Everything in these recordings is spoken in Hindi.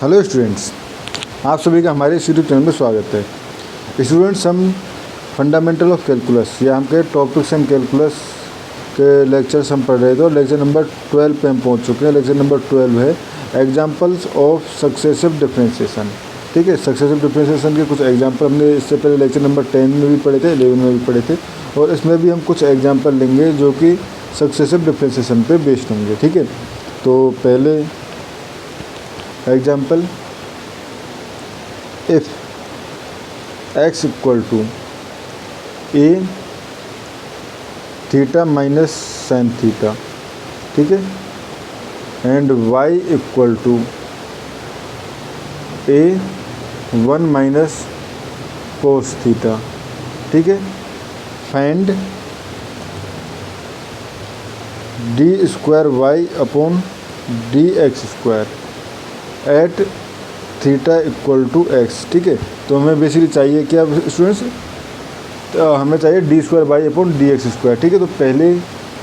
हेलो स्टूडेंट्स, आप सभी का हमारे इस यूट्यूब चैनल में स्वागत है। स्टूडेंट्स, हम फंडामेंटल ऑफ कैलकुलस या हम के टॉपिक्स एंड कैलकुलस के लेक्चर्स हम पढ़ रहे थे और लेक्चर नंबर 12 पे हम पहुंच चुके हैं। लेक्चर नंबर 12 है एग्जांपल्स ऑफ सक्सेसिव डिफरेंशिएशन। ठीक है, सक्सेसिव डिफरेंशिएशन के कुछ एग्जांपल हमने इससे पहले लेक्चर नंबर 10 में भी पढ़े थे, 11 में भी पढ़े थे और इसमें भी हम कुछ एग्जाम्पल लेंगे जो कि सक्सेसिव डिफरेंशिएशन पे बेस्ड होंगे। ठीक है, तो पहले example, if x equal to A theta minus sine theta, ठीक है, and y equal to A 1 minus cos theta, ठीक है, find D square Y upon D X square at theta equal to X. ठीक है, तो हमें बेसिकली चाहिए क्या स्टूडेंट्स, हमें चाहिए D square Y upon D X square. ठीक है, तो पहले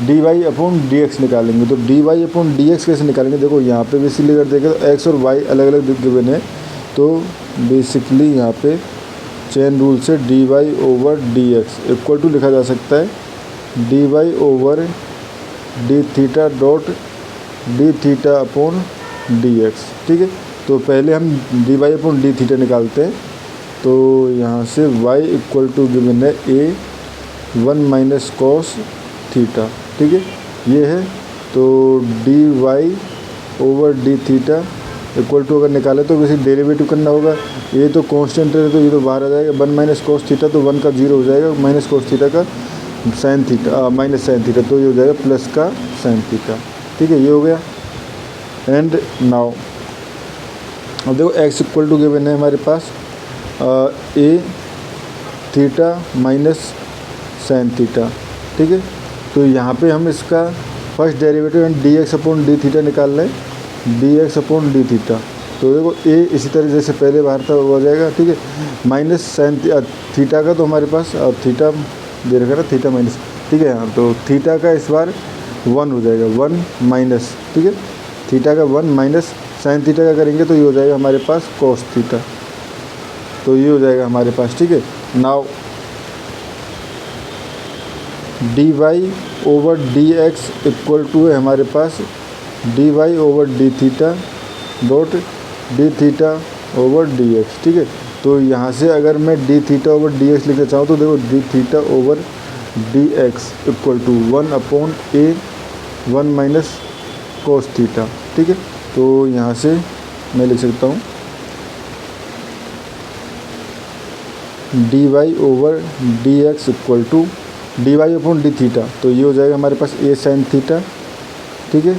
D Y upon D X निकालेंगे। तो D Y upon D X कैसे निकालेंगे, देखो यहाँ पे बेसिकली अगर देखें तो एक्स और वाई अलग अलग गिवन है, तो बेसिकली यहाँ पे चेन रूल से D Y over D X equal to लिखा जा सकता है D Y over D theta dot D theta upon D X. ठीक है, तो पहले हम D Y upon D theta निकालते हैं। तो यहाँ से y इक्वल टू गिवन है ए 1 माइनस कॉस थीटा। ठीक है, ये है, तो D Y over D theta equal to अगर निकाले तो वैसे डेरिवेटिव करना होगा। ये तो कांस्टेंट है तो ये तो बाहर आ जाएगा, 1 माइनस कॉस थीटा तो 1 का 0 हो जाएगा, माइनस कॉस थीटा का sine theta minus sine theta तो ये हो जाएगा प्लस का साइन थीटा। ठीक है, ये हो गया। एंड नाउ अब देखो x इक्वल टू गिवन है हमारे पास ए थीटा माइनस साइन थीटा। ठीक है, तो यहाँ पे हम इसका first derivative and D x upon D theta निकाल लें, D x upon D theta. तो देखो ए इसी तरह जैसे पहले बाहर था हो जाएगा। ठीक है, माइनस साइन थीटा का तो हमारे पास थीटा दे रखा ना, थीटा माइनस। ठीक है, हाँ, तो थीटा का इस बार 1 हो जाएगा, 1 माइनस, ठीक है, थीटा का 1 माइनस साइन थीटा का करेंगे तो ये हो जाएगा हमारे पास कॉस थीटा, तो ये हो जाएगा हमारे पास। ठीक है, now D Y over D X equal to है हमारे पास D Y over D theta dot D theta over D X. ठीक है, तो यहाँ से अगर मैं D theta over D X लिखना चाहूँ तो देखो D theta over D X equal to 1 upon A 1 minus cos theta. ठीक है, तो यहाँ से मैं लिख सकता हूँ D Y over D X equal to D Y upon D theta, तो ये हो जाएगा हमारे पास ए साइन थीटा। ठीक है,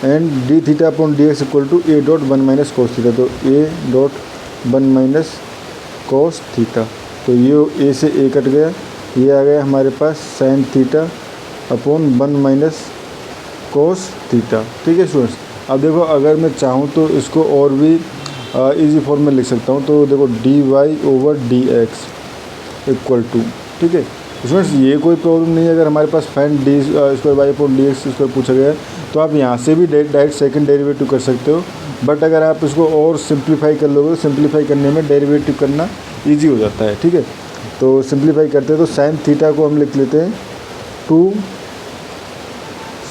and D theta upon D X equal to A dot 1 minus cos theta, तो A dot 1 minus cos theta, तो ये ए से ए कट गया, ये आ गया हमारे पास sine theta upon 1 minus cos theta. ठीक है स्टूडेंट्स, अब देखो अगर मैं चाहूँ तो इसको और भी इजी फॉर्म में लिख सकता हूँ। तो देखो D Y over D X equal to, ठीक है स्टूडेंट्स, ये कोई प्रॉब्लम नहीं है। अगर हमारे पास find D square Y upon D X square पूछा गया है तो आप यहाँ से भी डायरेक्ट सेकंड डेरिवेटिव कर सकते हो, बट अगर आप इसको और सिंप्लीफाई कर लोगे तो सिंप्लीफाई करने में डेरिवेटिव करना ईजी हो जाता है। ठीक है, तो सिंप्लीफाई करते हैं तो साइन थीटा को हम लिख लेते हैं 2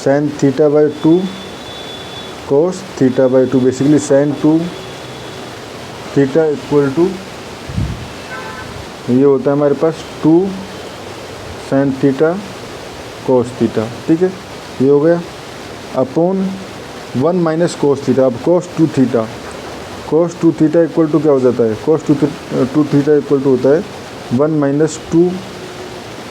sine theta by 2 cos theta by 2, basically sine 2 theta equal to ये होता है हमारे पास 2 साइन थीटा कोस थीटा। ठीक है, ये हो गया अपॉन 1 माइनस कोस थीटा। अब कोस 2 थीटा इक्वल टू क्या हो जाता है, कोस 2 थीटा इक्वल टू होता है 1 माइनस 2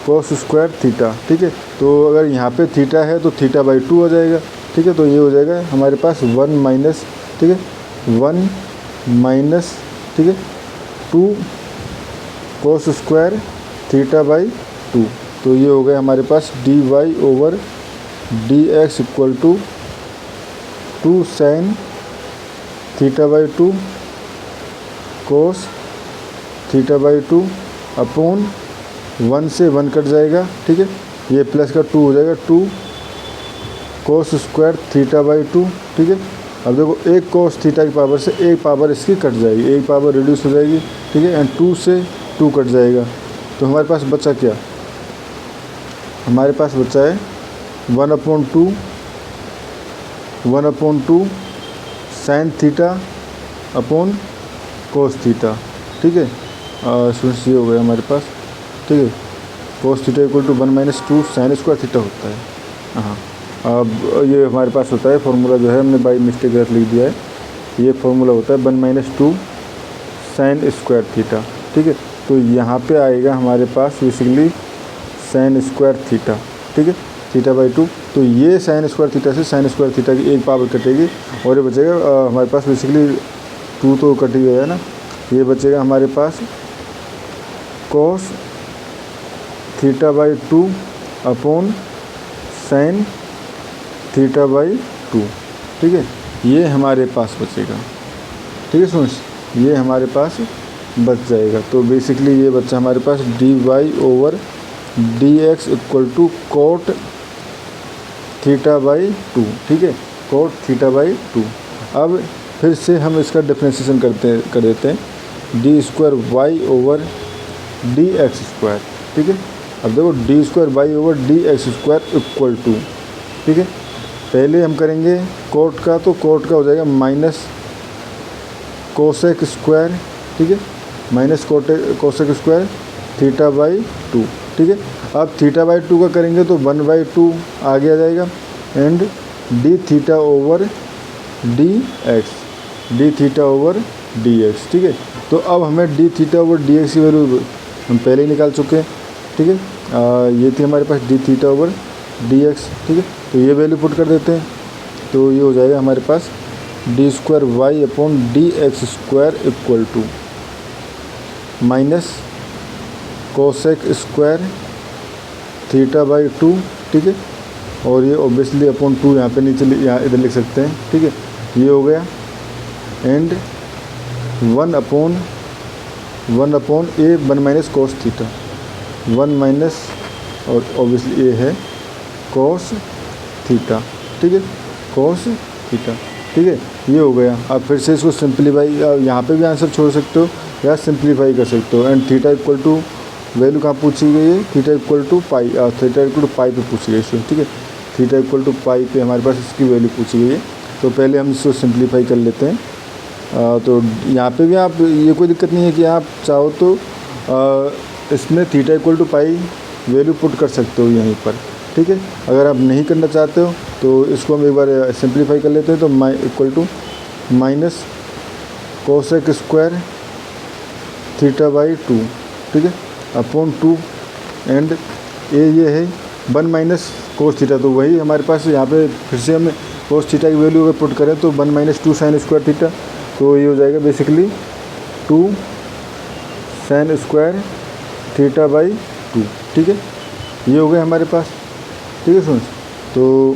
कोस स्क्वायर थीटा। ठीक है, तो अगर यहाँ पे थीटा है तो थीटा बाई 2 हो जाएगा। ठीक है, तो ये हो जाएगा हमारे पास 1 माइनस, ठीक है, 1 माइनस, ठीक है, 2 कोस स्क्वायर थीटा बाई 2, तो ये हो गया हमारे पास D Y over D X equal to 2 sine theta by 2 cos theta by 2 upon 1 से 1 कट जाएगा। ठीक है, ये प्लस का 2 हो जाएगा, 2 कोस स्क्वायर थीटा बाई 2। ठीक है, अब देखो एक कोस थीटा की पावर से एक पावर इसकी कट जाएगी, एक पावर रिड्यूस हो जाएगी, ठीक है, एंड 2 से 2 कट जाएगा। तो हमारे पास बचा क्या, हमारे पास बचा है 1/2 साइन थीटा अपॉन कोस थीटा, ठीक है। स्टूडेंट्स ये हो गया हमारे पास, ठीक है। Cos theta equal to 1 - 2 sine square theta होता है। हाँ, अब ये हमारे पास होता है फॉर्मूला, जो है हमने बाई मिस्टेक गलत लिख दिया है। ये फॉर्मूला होता है 1 - 2 साइन स्क्वायर थीटा, ठीक है। तो यहाँ पे आएगा हमारे पास बेसिकली साइन स्क्वायर थीटा, ठीक है, θ/2। तो ये साइन स्क्वायर थीटा से साइन स्क्वायर थीटा की एक पावर कटेगी और ये बचेगा हमारे पास बेसिकली 2 तो कट ही गया है ना, ये बचेगा हमारे पास कोस θ/2 अपॉन साइन θ/2, ठीक है। ये हमारे पास बचेगा, ठीक है स्टूडेंट्स, ये हमारे पास बच जाएगा। तो बेसिकली ये बच्चा हमारे पास dy/dx इक्वल टू कोट θ/2, ठीक है, कोट θ/2। अब फिर से हम इसका डिफ्रेंशिएशन कर देते हैं, d²y/dx², ठीक है। अब देखो d²y/dx² इक्वल टू, ठीक है, पहले हम करेंगे कोट का, तो कोट का हो जाएगा माइनस कोसेक स्क्वायर, ठीक है, माइनस कोसेक स्क्वायर θ/2, ठीक है। अब θ/2 का करेंगे तो 1/2 आगे आ जाएगा एंड dθ/dx, ठीक है। तो अब हमें dθ/dx की वैल्यू हम पहले ही निकाल चुके हैं, ठीक है। ये थी हमारे पास dθ/dx, ठीक है। तो ये वैल्यू पुट कर देते हैं, तो ये हो जाएगा हमारे पास d²y/dx² equal to minus cosec square θ/2, ठीक है, और ये ऑब्वियसली अपॉन 2 यहाँ पे नीचे यहाँ इधर लिख सकते हैं, ठीक है, ये हो गया and 1/a 1 minus cos theta, 1 minus और ऑब्वियसली ये है कोस थीटा, ठीक है, कोस थीटा, ठीक है, ये हो गया। अब फिर से इसको सिंप्लीफाई, यहाँ पे भी आंसर छोड़ सकते हो या सिंप्लीफाई कर सकते हो। And theta equal to value कहाँ पूछी गई है, theta equal to pi, theta equal to pi पे पूछी गई है, ठीक है, थीटा इक्वल टू पाई पे हमारे पास इसकी वैल्यू पूछी गई है। तो पहले हम इसको सिंप्लीफाई कर लेते हैं। तो यहाँ पे भी आप, ये कोई दिक्कत नहीं है कि आप चाहो तो इसमें theta equal to pi value put कर सकते हो यहीं पर, ठीक है। अगर आप नहीं करना चाहते हो तो इसको हम एक बार सिंप्लीफाई कर लेते हैं। तो equal to minus cosec square θ/2, ठीक है, अपॉन 2 एंड ये है 1 माइनस कोस थीटा। तो वही हमारे पास यहाँ पे फिर से हमें कोस थीटा की वैल्यू अगर पुट करें तो 1 - 2 साइन स्क्वायर थीटा, तो ये हो जाएगा बेसिकली 2 साइन स्क्वायर θ/2, ठीक है, ये हो गया हमारे पास, ठीक है फ्रेंड्स। तो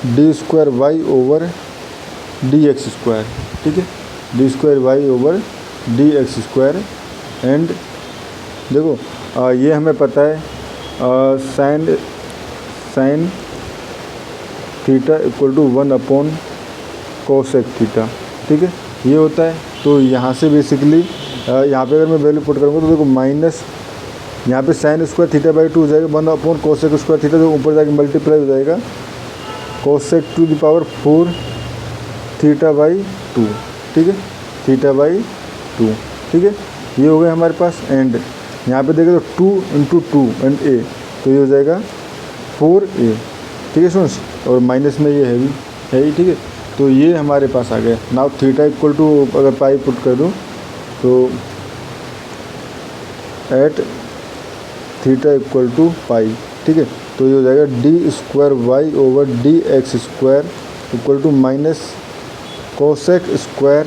d²y/dx², ठीक है, d²y/dx² एंड देखो ये हमें पता है sine theta equal to 1 cosec theta, ठीक है, ये होता है। तो यहाँ से बेसिकली यहाँ पे अगर मैं वैल्यू पुट करूँगा तो देखो माइनस यहाँ पे साइन स्क्वायर θ/2 हो जाएगा 1 कोसेक स्क्वायर थीटा, जो ऊपर जाके मल्टीप्लाई हो जाएगा कोसेक टू द पावर 4 θ/2, ठीक है, θ/2, ठीक है, ये हो गया हमारे पास। एंड यहाँ पे देखें तो 2 × 2 एंड a, तो ये हो जाएगा 4a, ठीक है स्टूडेंट्स, और माइनस में ये है ही, ठीक है। तो ये हमारे पास आ गया। नाउ थीटा इक्वल टू अगर पाई पुट कर दूँ तो at theta equal to pi, ठीक है, तो ये हो जाएगा d²y/dx² equal to minus cosec square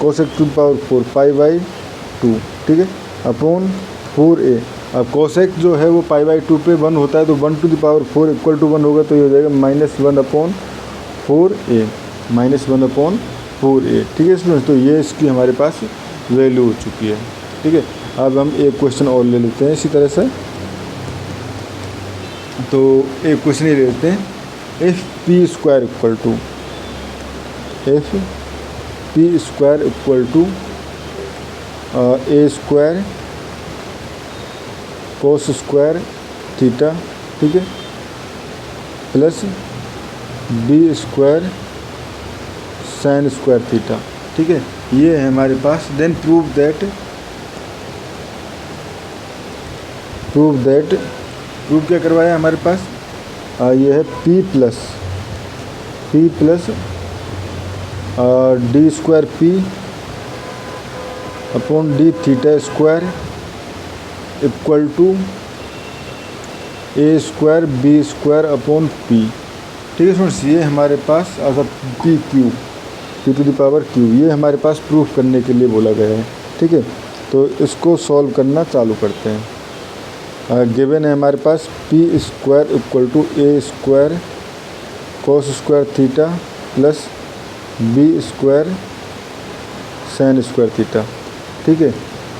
cosec to the power 4 π/2, ठीक है, अपॉन 4a। अब कोसेक जो है वो π/2 पे 1 होता है, तो 1 to the power 4 equal to 1 होगा, तो ये हो जाएगा -1/4a, -1/4a, ठीक है स्टूडेंट्स। तो ये इसकी हमारे पास वैल्यू हो चुकी है, ठीक है। अब हम एक क्वेश्चन और ले लेते हैं इसी तरह से। तो एक क्वेश्चन ही ले लेते हैं if P square equal to A square cos square theta, ठीक है, plus B square sine square theta, ठीक है, ये है हमारे पास। देन प्रूव दैट प्रूव क्या करवाया हमारे पास, ये है p plus D square P upon D theta square equal to A square B square upon P, ठीक है स्टूडेंट्स। ये हमारे पास P to the power Q, ये हमारे पास प्रूफ करने के लिए बोला गया है, ठीक है। तो इसको सॉल्व करना चालू करते हैं। गिवन है हमारे पास P square equal to A square cos square theta plus B square sine square theta, ठीक है,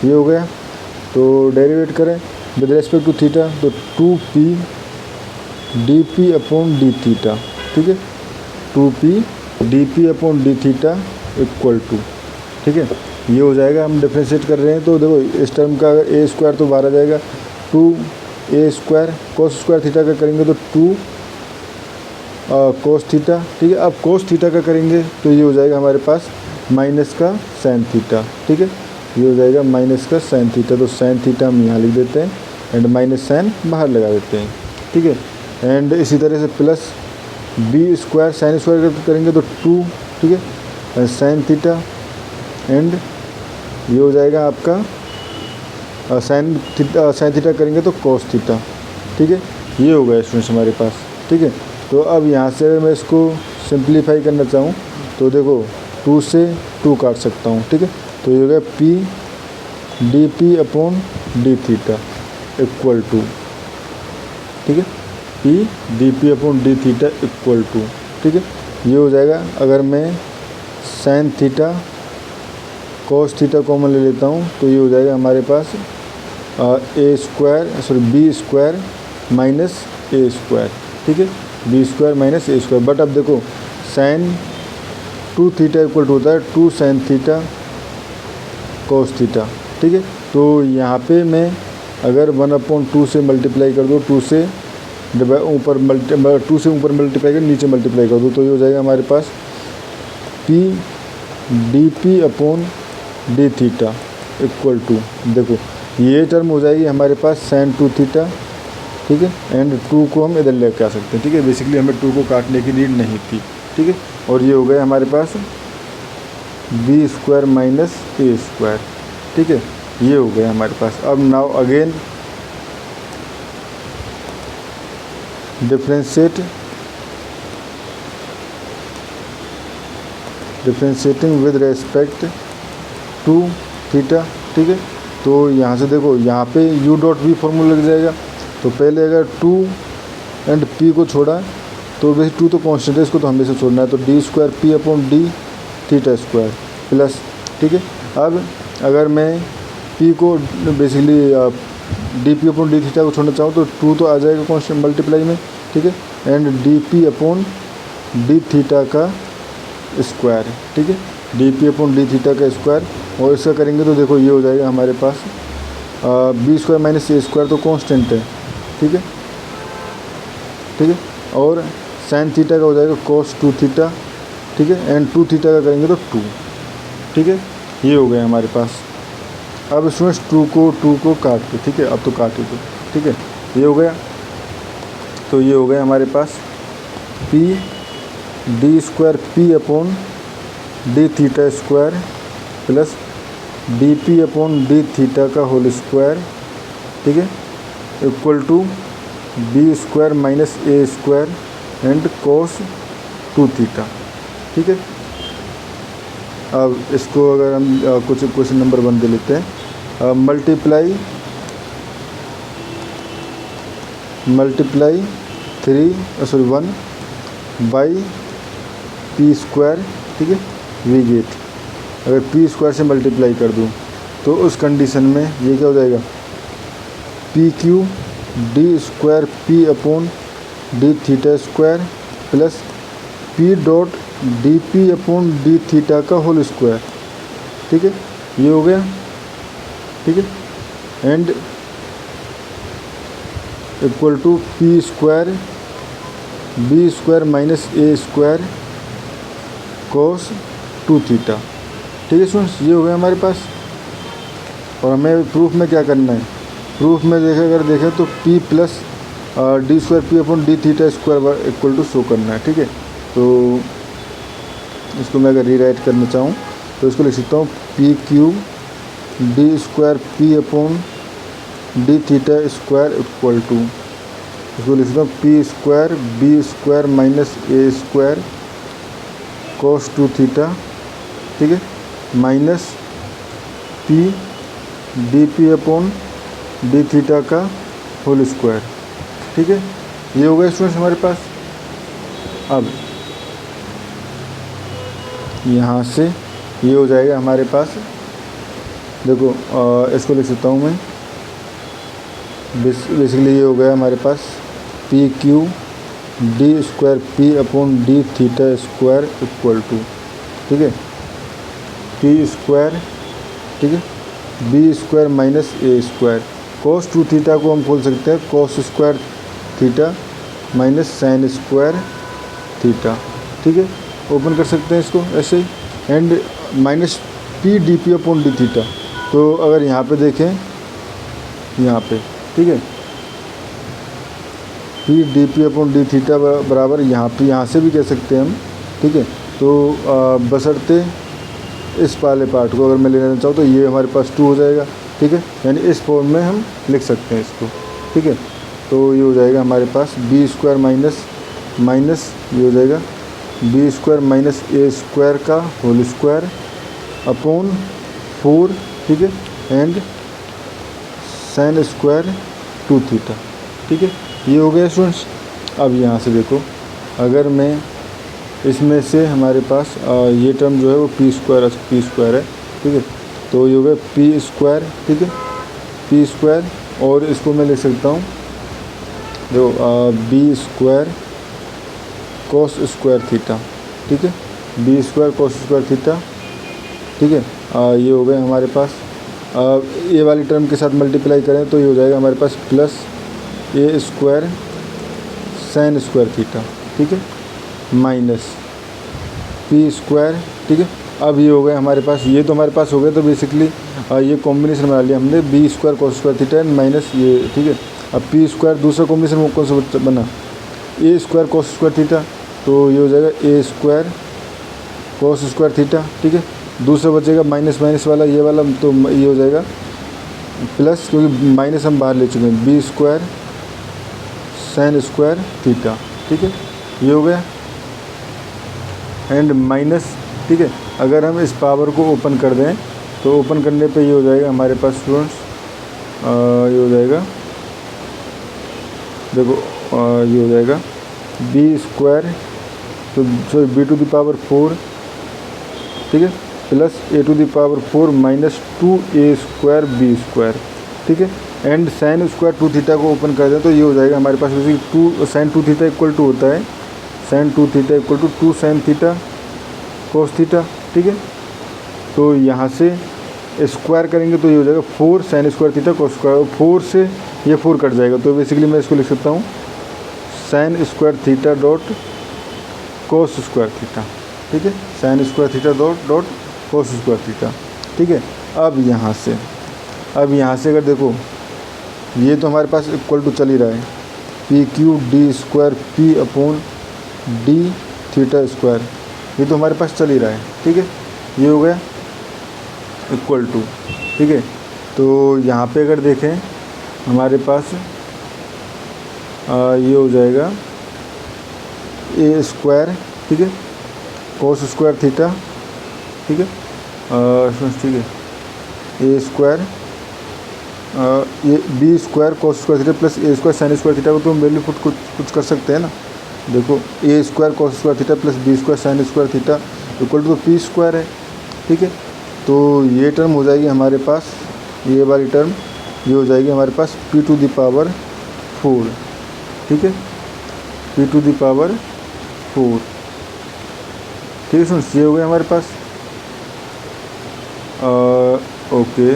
ये हो गया। तो डेरिवेट करें विद रेस्पेक्ट टू थीटा, तो 2p D P upon D theta, ठीक है, 2p D P upon D theta equal to, ठीक है, ये हो जाएगा। हम डिफ्रेंशिएट कर रहे हैं तो देखो इस टर्म का अगर ए स्क्वायर तो बाहर आ जाएगा, 2a square cos square theta का करेंगे तो 2 कोस थीटा, ठीक है। अब कोस थीटा का करेंगे तो ये हो जाएगा हमारे पास माइनस का साइन थीटा, ठीक है, ये हो जाएगा माइनस का साइन थीटा। तो साइन थीटा हम यहाँ लिख देते हैं एंड माइनस साइन बाहर लगा देते हैं, ठीक है। एंड इसी तरह से plus B square sine square करेंगे तो 2, ठीक है, साइन थीटा एंड ये हो जाएगा आपका साइन थीटा करेंगे तो कोस थीटा, ठीक है, ये हो गया स्टूडेंट्स हमारे पास, ठीक है। तो अब यहाँ से अगर मैं इसको सिंप्लीफाई करना चाहूँ तो देखो 2 से 2 काट सकता हूँ, ठीक है। तो ये हो गया P D P upon D theta equal to, ठीक है, P D P upon D theta equal to, ठीक है, ये हो जाएगा। अगर मैं sine theta cos theta common ले लेता हूँ तो ये हो जाएगा हमारे पास B square minus A square, ठीक है, B square minus A square. But अब देखो साइन 2 थीटा इक्वल टू होता है 2 साइन थीटा कोस थीटा, ठीक है। तो यहाँ पे मैं अगर 1/2 से मल्टीप्लाई कर दो, 2 से ऊपर मल्टीप्लाई कर नीचे मल्टीप्लाई कर दो तो ये हो जाएगा हमारे पास P D P upon D theta equal to, देखो ये टर्म हो जाएगी हमारे पास साइन 2 थीटा, ठीक है, एंड 2 को हम इधर लेके आ सकते हैं, ठीक है। बेसिकली हमें 2 को काटने की नीड नहीं थी, ठीक है। और ये हो गया हमारे पास B square minus A square, ठीक है, ये हो गया हमारे पास। अब now again differentiating with respect to theta, ठीक है। तो यहाँ से देखो यहाँ पे u डॉट v फॉर्मूला लग जाएगा। तो पहले अगर 2 एंड p को छोड़ा तो वैसे 2 तो कांस्टेंट है, इसको तो हमेशा छोड़ना है, तो D square P upon D theta square plus, ठीक है। अब अगर मैं p को basically D P upon D theta को छोड़ना चाहूँ तो 2 तो आ जाएगा कांस्टेंट मल्टीप्लाई में, ठीक है, and D P upon D theta का स्क्वायर, ठीक है, D P upon D theta का स्क्वायर। और इसका करेंगे तो देखो ये हो जाएगा हमारे पास B square minus A square तो कांस्टेंट है, ठीक है, ठीक है, और साइन थीटा का हो जाएगा कोस 2 थीटा, ठीक है, एंड 2 थीटा का करेंगे तो 2, ठीक है, ये हो गया हमारे पास। अब स्टूडेंट्स 2 को काट के, ठीक है, अब तो काट दो, ठीक है, ये हो गया। तो ये हो गया हमारे पास P D square P upon D theta square plus D P upon D theta का होल स्क्वायर, ठीक है, equal to B square minus A square and cos 2 theta, ठीक है। अब इसको अगर हम कुछ क्वेश्चन नंबर 1 दे लेते हैं, मल्टीप्लाई 1 बाई पी स्क्वायर, ठीक है, वी गेट। अगर पी स्क्वायर से मल्टीप्लाई कर दूँ तो उस कंडीशन में ये क्या हो जाएगा, P Q D square P upon D theta square plus P dot D P upon D theta का होल स्क्वायर, ठीक है, ये हो गया, ठीक है, and equal to P square B square minus A square cos 2 theta, ठीक है स्टूडेंट्स, ये हो गया हमारे पास। और हमें प्रूफ में क्या करना है, प्रूफ में अगर देखें तो p plus D square P upon D theta square equal to show करना है, ठीक है। तो इसको मैं अगर रीराइट करना चाहूँ तो इसको लिख सकता हूँ P cube D square P upon D theta square equal to, इसको लिख सकता हूँ P square B square minus A square cos 2 theta, ठीक है, minus P D P upon D theta का होल स्क्वायर, ठीक है, ये हो गया स्टूडेंट्स हमारे पास। अब यहाँ से ये हो जाएगा हमारे पास, देखो इसको लिख सकता हूँ मैं, बेसिकली ये हो गया हमारे पास P Q D square P upon D theta square equal to, ठीक है, पी स्क्वायर, ठीक है, B square minus A square cos 2 theta को हम बोल सकते हैं cos square theta minus sine square theta, ठीक है, ओपन कर सकते हैं इसको ऐसे ही, and minus P D P upon D theta. तो अगर यहाँ पे देखें, यहाँ पे, ठीक है, P D P upon D theta बराबर यहाँ से भी कह सकते हैं हम, ठीक है। तो बशर्ते इस वाले पार्ट को अगर मैं लेना चाहूँ तो ये हमारे पास 2 हो जाएगा, ठीक है, यानी इस फॉर्म में हम लिख सकते हैं इसको, ठीक है। तो ये हो जाएगा हमारे पास बी स्क्वायर माइनस ये हो जाएगा B square minus A square का होल स्क्वायर अपॉन 4, ठीक है, एंड साइन स्क्वायर 2 थीटा, ठीक है, ये हो गया स्टूडेंट्स। अब यहाँ से देखो, अगर मैं इसमें से हमारे पास ये टर्म जो है वो पी स्क्वायर है, ठीक है, तो ये हो गया पी स्क्वायर, ठीक है, पी स्क्वायर, और इसको मैं लिख सकता हूँ जो B square cos square theta, ठीक है, B square cos square theta, ठीक है, ये हो गए हमारे पास। ये वाली टर्म के साथ मल्टीप्लाई करें तो ये हो जाएगा हमारे पास प्लस ए स्क्वायर साइन स्क्वायर थीटा, ठीक है, माइनस पी स्क्वायर, ठीक है। अब ये हो गए हमारे पास, ये तो हमारे पास हो गए, तो बेसिकली ये कॉम्बिनेशन बना लिया हमने B square cos square theta and minus ये, ठीक है। अब पी स्क्वायर दूसरा कॉम्बिनेशन कौन सा बना, ए स्क्वायर कोस स्क्वायर थीटा, तो ये हो जाएगा ए स्क्वायर कोस स्क्वायर थीटा, ठीक है। दूसरा बचेगा माइनस वाला, ये वाला, तो ये हो जाएगा प्लस, क्योंकि माइनस हम बाहर ले चुके हैं, B square sine square theta, ठीक है, ये हो गया, एंड माइनस, ठीक है। अगर हम इस पावर को ओपन कर दें तो ओपन करने पे ये हो जाएगा हमारे पास स्टूडेंट्स, ये हो जाएगा, देखो ये हो जाएगा बी स्क्वायर, तो sorry B to the power 4, ठीक है, plus A to the power 4 minus 2a square B square, ठीक है, एंड साइन स्क्वायर 2 थीटा को ओपन कर दें तो ये हो जाएगा हमारे पास, basically 2 sine 2 theta equal to होता है sine 2 theta equal to 2 sine theta cos theta, ठीक है। तो यहाँ से स्क्वायर करेंगे तो ये हो जाएगा 4 sine square theta cos square, 4 से ये 4 कट जाएगा, तो बेसिकली मैं इसको लिख सकता हूँ साइन स्क्वायर थीटा डॉट कोस स्क्वायर थीटा, ठीक है, साइन स्क्वायर थीटा डॉट कोस स्क्वायर थीटा, ठीक है। अब यहाँ से अगर देखो, ये तो हमारे पास इक्वल टू चल ही रहा है, P Q D square P upon D theta square, ये तो हमारे पास चल ही रहा है, ठीक है, ये हो गया इक्वल टू, ठीक है। तो यहाँ पे अगर देखें हमारे पास ये हो जाएगा ए स्क्वायर, ठीक है, कोस स्क्वायर थीटा, ठीक है, ठीक है, ए स्क्वायर ये B square cos square theta plus ए स्क्वायर साइन स्क्वायर थीटा को तो हम वैल्यू पुट कुछ कर सकते हैं ना, देखो a square cos square theta plus B square sine square theta equal to P square है, ठीक है। तो ये टर्म हो जाएगी हमारे पास, ये वाली टर्म ये हो जाएगी हमारे पास पी टू द पावर 4, ठीक है, पी टू द पावर 4, ठीक है स्टूडेंट्स, ये हो गया हमारे पास। ओके,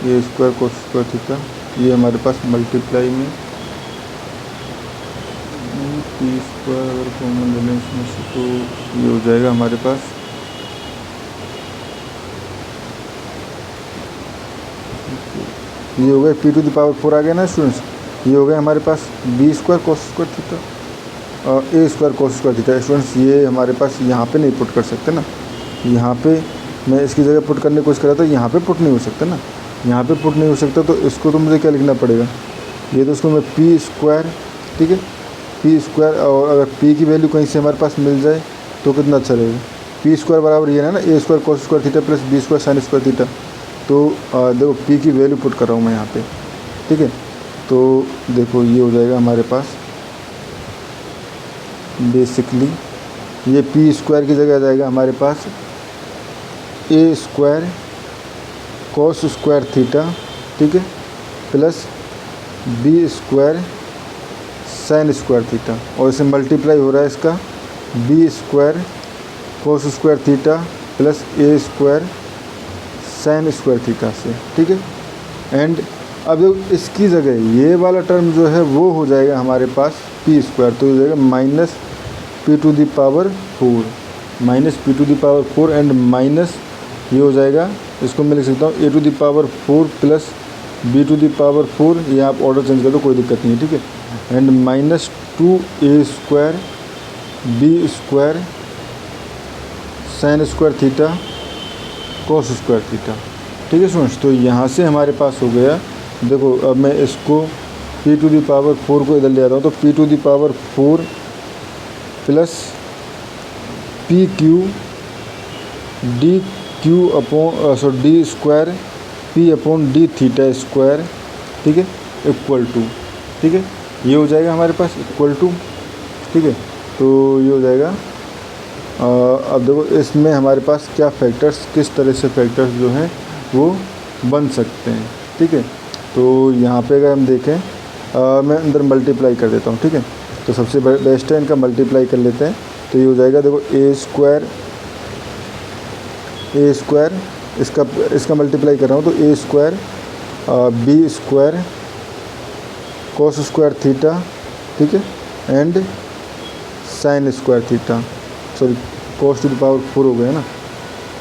ये स्क्वायर कोस स्क्वायर थीटा, ये हमारे पास मल्टीप्लाई में पी स्क्वायर अगर कॉमन ले लें इसमें से तो ये हो जाएगा हमारे पास ये हो गया पी टू द पावर 4 आ गया ना स्टूडेंट्स। ये हो गया हमारे पास B square cos square theta और a square cos square theta. Students ये हमारे पास यहाँ पे नहीं पुट कर सकते ना, यहाँ पे मैं इसकी जगह पुट करने की कोशिश कर रहा था, यहाँ पे पुट नहीं हो सकता ना, यहाँ पे पुट नहीं हो सकता तो इसको तो मुझे क्या लिखना पड़ेगा, ये तो इसको मैं पी स्क्वायर, ठीक है पी स्क्वायर, और अगर पी की वैल्यू कहीं से हमारे पास मिल जाए तो कितना अच्छा रहेगा। पी स्क्वायर बराबर ये है ना a square cos square theta plus B square sine square theta. तो देखो पी की वैल्यू पुट कर रहा हूँ मैं यहाँ पे, ठीक है। तो देखो ये हो जाएगा हमारे पास बेसिकली ये पी स्क्वायर की जगह आ जाएगा हमारे पास a square cos square theta, ठीक है, plus B square sine square theta, और इसे मल्टीप्लाई हो रहा है इसका b square cos square theta plus ए स्क्वायर साइन स्क्वायर थीटा से, ठीक है। एंड अब जब इसकी जगह ये वाला टर्म जो है वो हो जाएगा हमारे पास पी स्क्वायर, तो ये हो जाएगा minus p to the power 4, minus p to the power 4 and minus ये हो जाएगा, इसको मैं लिख सकता हूँ a to the power 4 plus b to the power 4, ये आप ऑर्डर चेंज कर दो कोई दिक्कत नहीं है, ठीक है। And minus 2a square B square sine square theta cos square theta, ठीक है स्टूडेंट्स। तो यहाँ से हमारे पास हो गया, देखो अब मैं इसको p टू द पावर 4 को इधर ले आता हूँ, तो p to the power 4 plus P Q D Q upon D square P upon D theta square, ठीक है, इक्वल टू, ठीक है, ये हो जाएगा हमारे पास इक्वल टू, ठीक है। तो ये हो जाएगा अब देखो इसमें हमारे पास क्या फैक्टर्स, किस तरह से फैक्टर्स जो हैं वो बन सकते हैं, ठीक है। तो यहाँ पे अगर हम देखें मैं अंदर मल्टीप्लाई कर देता हूँ, ठीक है। तो सबसे बेस्ट है इनका मल्टीप्लाई कर लेते हैं, तो ये हो जाएगा देखो ए स्क्वायर इसका मल्टीप्लाई कर रहा हूँ, तो a square B square cos square theta, ठीक है, and sine square theta, sorry cos to the power 4 हो गया ना,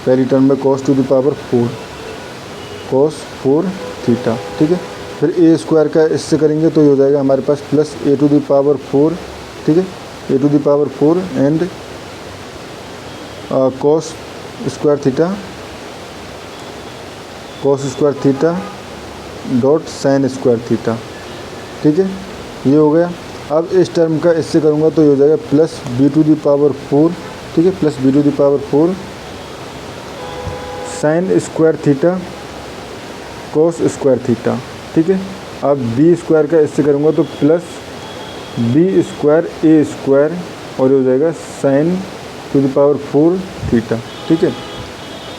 पहली टर्म में cos to the power 4 cos 4 theta, ठीक है। फिर ए स्क्वायर का इससे करेंगे तो ये हो जाएगा हमारे पास plus A to the power 4, ठीक है, a to the power 4 and cos square theta dot sine square theta, ठीक है, ये हो गया। अब इस टर्म का इससे करूँगा तो ये हो जाएगा plus b to the power 4, ठीक है, plus b to the power 4 sine square theta cos square theta, ठीक है। अब बी स्क्वायर का इससे करूँगा तो plus B square a square और ये हो जाएगा sine to the power 4 theta, ठीक है,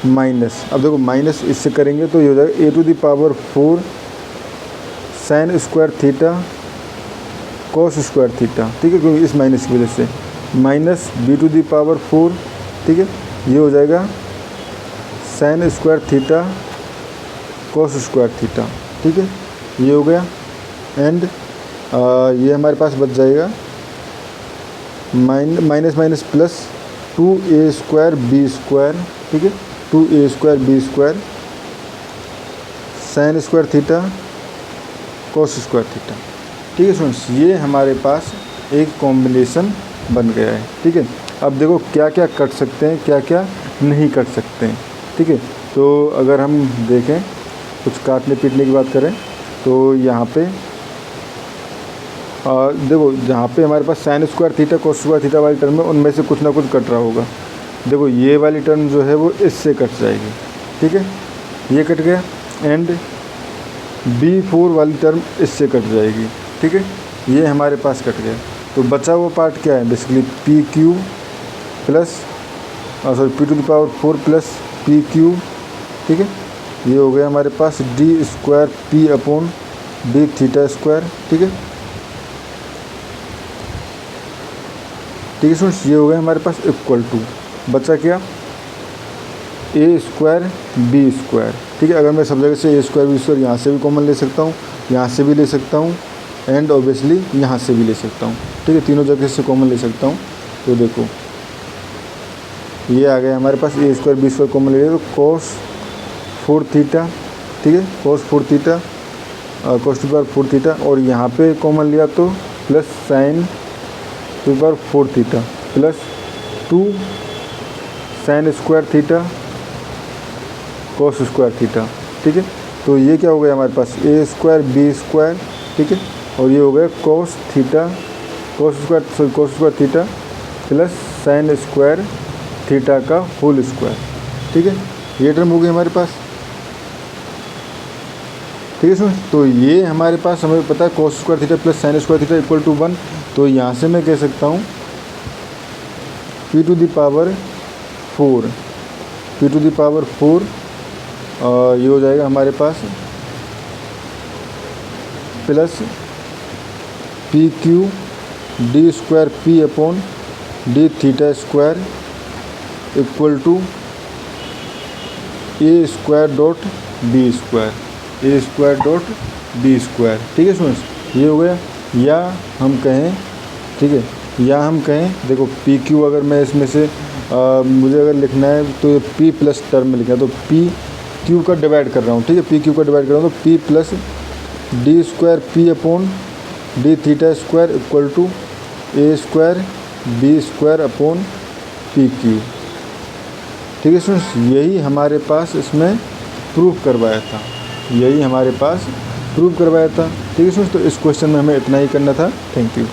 माइनस, अब देखो माइनस इससे करेंगे तो ये हो जाएगा a to the power 4 sine square theta cos square theta, ठीक है, क्योंकि इस माइनस की वजह से minus b to the power 4, ठीक है, ये हो जाएगा sine square theta cos square theta, ठीक है, ये हो गया। एंड ये हमारे पास बच जाएगा minus minus plus 2a square B square, ठीक है, 2a square B square sine square theta cos square theta, ठीक है स्टूडेंट्स। ये हमारे पास एक कॉम्बिनेशन बन गया है, ठीक है। अब देखो क्या क्या कट सकते हैं, क्या क्या नहीं कट सकते हैं, ठीक है। तो अगर हम देखें कुछ काटने पीटने की बात करें तो यहाँ पे देखो जहाँ पे हमारे पास sine square theta cos square theta वाली टर्म है उनमें से कुछ ना कुछ कट रहा होगा। देखो ये वाली टर्म जो है वो इससे कट जाएगी, ठीक है, ये कट गया। एंड B4 वाली टर्म इससे कट जाएगी, ठीक है, ये हमारे पास कट गया। तो बचा हुआ पार्ट क्या है, basically p q plus sorry p to the power 4 plus P q, ठीक है, ये हो गया हमारे पास d square P upon D theta square, ठीक है। ठीक है स्टूडेंट्स, ये हो गया हमारे पास इक्वल टू, बचा क्या, ए स्क्वायर बी स्क्वायर। ठीक है, अगर मैं सब जगह से ए स्क्वायर बी स्क्वायर यहाँ से भी कॉमन ले सकता हूँ, यहाँ से भी ले सकता हूँ, एंड ऑब्वियसली यहाँ से भी ले सकता हूँ। ठीक है, तीनों जगह से कॉमन ले सकता हूँ। तो देखो ये आ गया हमारे पास, a square B square common ले लिया तो cos 4 थीटा। ठीक है, cos 4 theta, cos to power 4 theta, और यहाँ पे कॉमन लिया तो plus sine to power 4 theta plus 2 sine square theta cos square theta. ठीक है, तो ये क्या हो गया हमारे पास, ए स्क्वायर बी स्क्वायर। ठीक है, और ये हो गया cos theta cos square theta plus sine square theta का होल स्क्वायर। ठीक है, ये टर्म हो गई हमारे पास। ठीक है सुन, तो ये हमारे पास हमें पता है cos square theta plus sine square theta equal to 1। तो यहाँ से मैं कह सकता हूँ p to the power 4, p to the power 4, ये हो जाएगा हमारे पास plus P Q D square P upon D theta square equal to A square dot b square, a square dot b square. ठीक है स्टूडेंट्स, ये हो गया। या हम कहें, ठीक है, या हम कहें देखो पी क्यू, अगर मैं इसमें से मुझे अगर लिखना है तो पी प्लस टर्म में लिखना है, तो पी क्यू का डिवाइड कर रहा हूँ। ठीक है, पी क्यू का डिवाइड कर रहा हूँ, तो p plus D square P upon D theta square equal to A square B square upon p q. ठीक है स्टूडेंट्स, यही हमारे पास इसमें प्रूफ करवाया था, यही हमारे पास प्रूफ करवाया था। ठीक है स्टूडेंट्स, तो इस क्वेश्चन में हमें इतना ही करना था। Thank you.